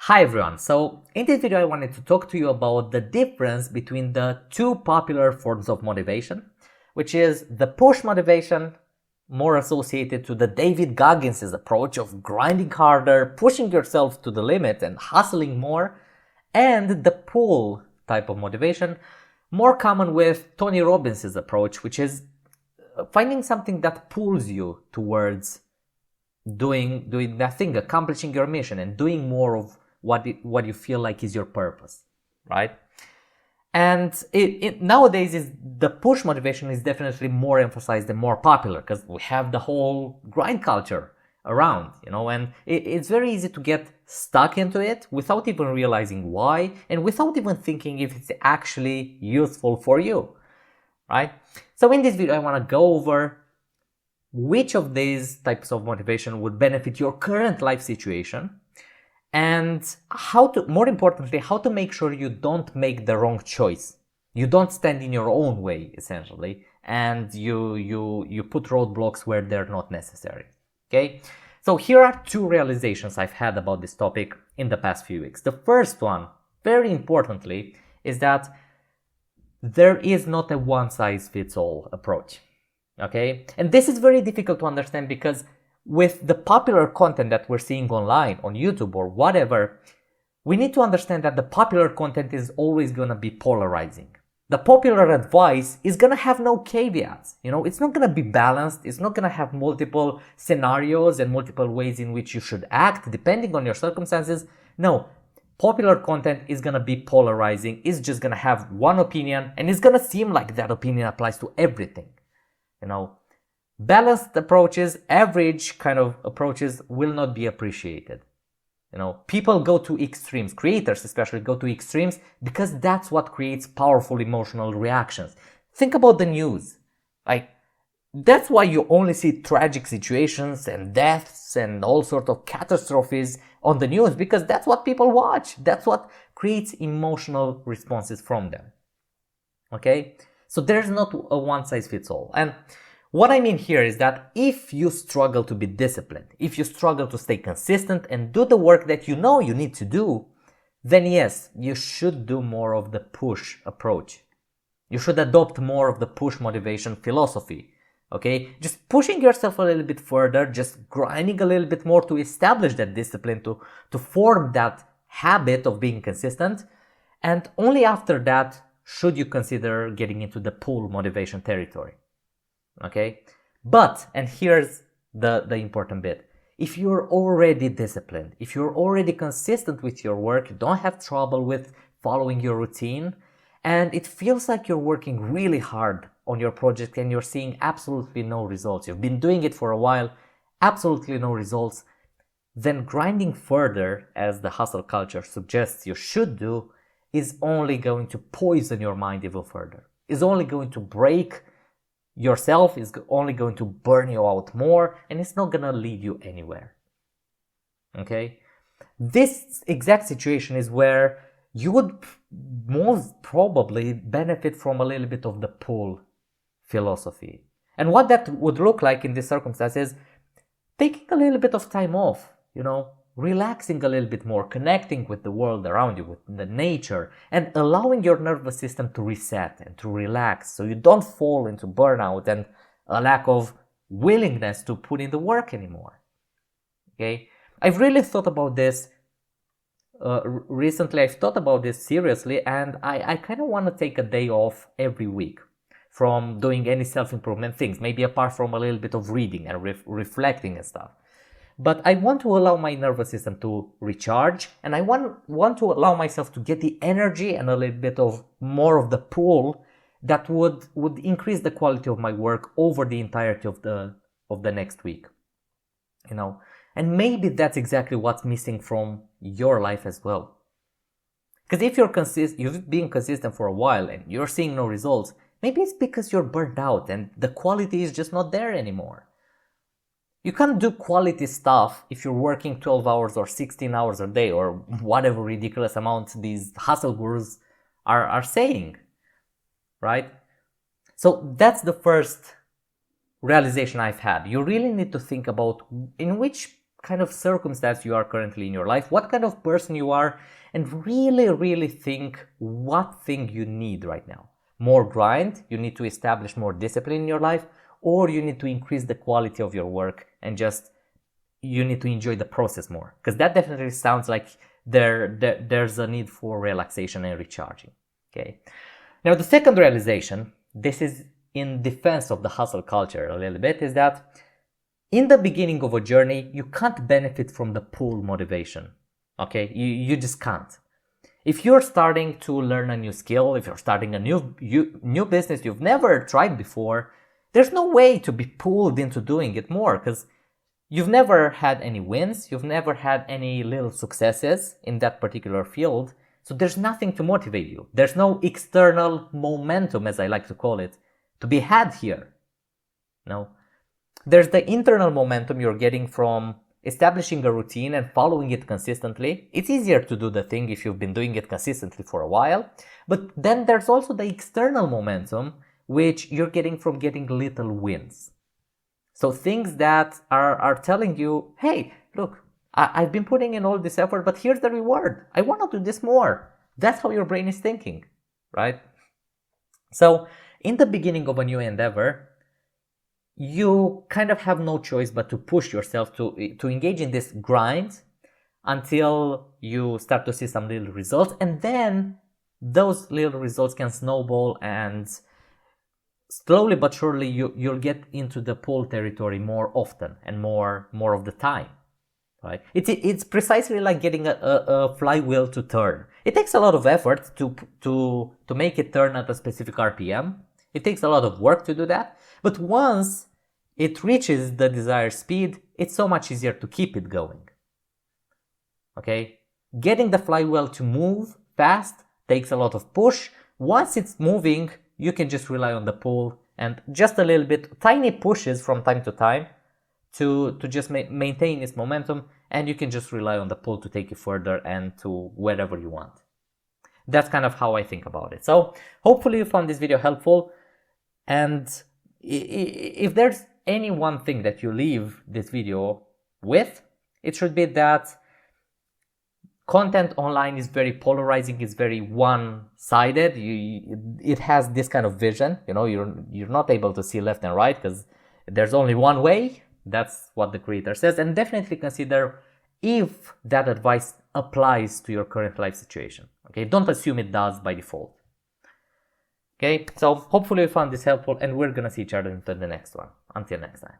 Hi everyone, so in this video I wanted to talk to you about the difference between the two popular forms of motivation, which is the push motivation, more associated to the David Goggins' approach of grinding harder, pushing yourself to the limit and hustling more, and the pull type of motivation, more common with Tony Robbins' approach, which is finding something that pulls you towards doing that thing, accomplishing your mission and doing more of what you feel like is your purpose, right? And nowadays the push motivation is definitely more emphasized and more popular because we have the whole grind culture around, and it's very easy to get stuck into it without even realizing why and without even thinking if it's actually useful for you, right? So in this video I want to go over which of these types of motivation would benefit your current life situation, and more importantly, how to make sure you don't make the wrong choice. You don't stand in your own way, essentially, and you put roadblocks where they're not necessary. Okay? So here are two realizations I've had about this topic in the past few weeks. The first one, very importantly, is that there is not a one-size-fits-all approach. Okay? And this is very difficult to understand because with the popular content that we're seeing online, on YouTube or whatever, we need to understand that the popular content is always going to be polarizing. The popular advice is going to have no caveats. It's not going to be balanced. It's not going to have multiple scenarios and multiple ways in which you should act depending on your circumstances. No, popular content is going to be polarizing. It's just going to have one opinion and it's going to seem like that opinion applies to everything. Balanced approaches, average kind of approaches will not be appreciated. People go to extremes, creators especially go to extremes because that's what creates powerful emotional reactions. Think about the news. That's why you only see tragic situations and deaths and all sorts of catastrophes on the news, because that's what people watch. That's what creates emotional responses from them. Okay? So there's not a one size fits all. And what I mean here is that if you struggle to be disciplined, if you struggle to stay consistent and do the work that you know you need to do, then yes, you should do more of the push approach. You should adopt more of the push motivation philosophy, okay? Just pushing yourself a little bit further, just grinding a little bit more to establish that discipline, to form that habit of being consistent. And only after that should you consider getting into the pull motivation territory. Okay, but, and here's the important bit, if you're already disciplined, if you're already consistent with your work, you don't have trouble with following your routine, and it feels like you're working really hard on your project and you're seeing absolutely no results, you've been doing it for a while, absolutely no results, then grinding further, as the hustle culture suggests you should do, is only going to poison your mind even further, is only going to break yourself, is only going to burn you out more, and it's not going to lead you anywhere. Okay? This exact situation is where you would most probably benefit from a little bit of the pull philosophy. And what that would look like in this circumstance is taking a little bit of time off, relaxing a little bit more, connecting with the world around you, with the nature, and allowing your nervous system to reset and to relax so you don't fall into burnout and a lack of willingness to put in the work anymore. Okay? I've really thought about this recently. I've thought about this seriously, and I kind of want to take a day off every week from doing any self-improvement things, maybe apart from a little bit of reading and reflecting and stuff. But I want to allow my nervous system to recharge, and I want to allow myself to get the energy and a little bit of more of the pull that would increase the quality of my work over the entirety of the next week. And maybe that's exactly what's missing from your life as well. Because if you've been consistent for a while and you're seeing no results, maybe it's because you're burnt out and the quality is just not there anymore. You can't do quality stuff if you're working 12 hours or 16 hours a day or whatever ridiculous amount these hustle gurus are saying, right? So that's the first realization I've had. You really need to think about in which kind of circumstance you are currently in your life, what kind of person you are, and really, really think what thing you need right now. More grind, you need to establish more discipline in your life, or you need to increase the quality of your work and just you need to enjoy the process more, because that definitely sounds like there's a need for relaxation and recharging. Okay. Now the second realization, this is in defense of the hustle culture a little bit, is that in the beginning of a journey, you can't benefit from the pull motivation. Okay, you just can't. If you're starting to learn a new skill, if you're starting a new business you've never tried before, there's no way to be pulled into doing it more, because you've never had any wins, you've never had any little successes in that particular field, so there's nothing to motivate you. There's no external momentum, as I like to call it, to be had here. No. There's the internal momentum you're getting from establishing a routine and following it consistently. It's easier to do the thing if you've been doing it consistently for a while. But then there's also the external momentum, which you're getting from getting little wins. So things that are telling you, hey, look, I've been putting in all this effort, but here's the reward. I want to do this more. That's how your brain is thinking, right? So in the beginning of a new endeavor, you kind of have no choice but to push yourself to engage in this grind until you start to see some little results, and then those little results can snowball, and slowly but surely you'll get into the pull territory more often and more of the time, right? It's precisely like getting a flywheel to turn. It takes a lot of effort to make it turn at a specific RPM. It takes a lot of work to do that, but once it reaches the desired speed, it's so much easier to keep it going. Okay? Getting the flywheel to move fast takes a lot of push. Once it's moving, you can just rely on the pull and just a little bit, tiny pushes from time to time to just maintain its momentum, and you can just rely on the pull to take you further and to wherever you want. That's kind of how I think about it. So hopefully you found this video helpful, and if there's any one thing that you leave this video with, it should be that content online is very polarizing, it's very one-sided. It has this kind of vision, you're not able to see left and right because there's only one way. That's what the creator says, and definitely consider if that advice applies to your current life situation. Okay, don't assume it does by default. Okay, so hopefully you found this helpful, and we're gonna see each other in the next one. Until next time.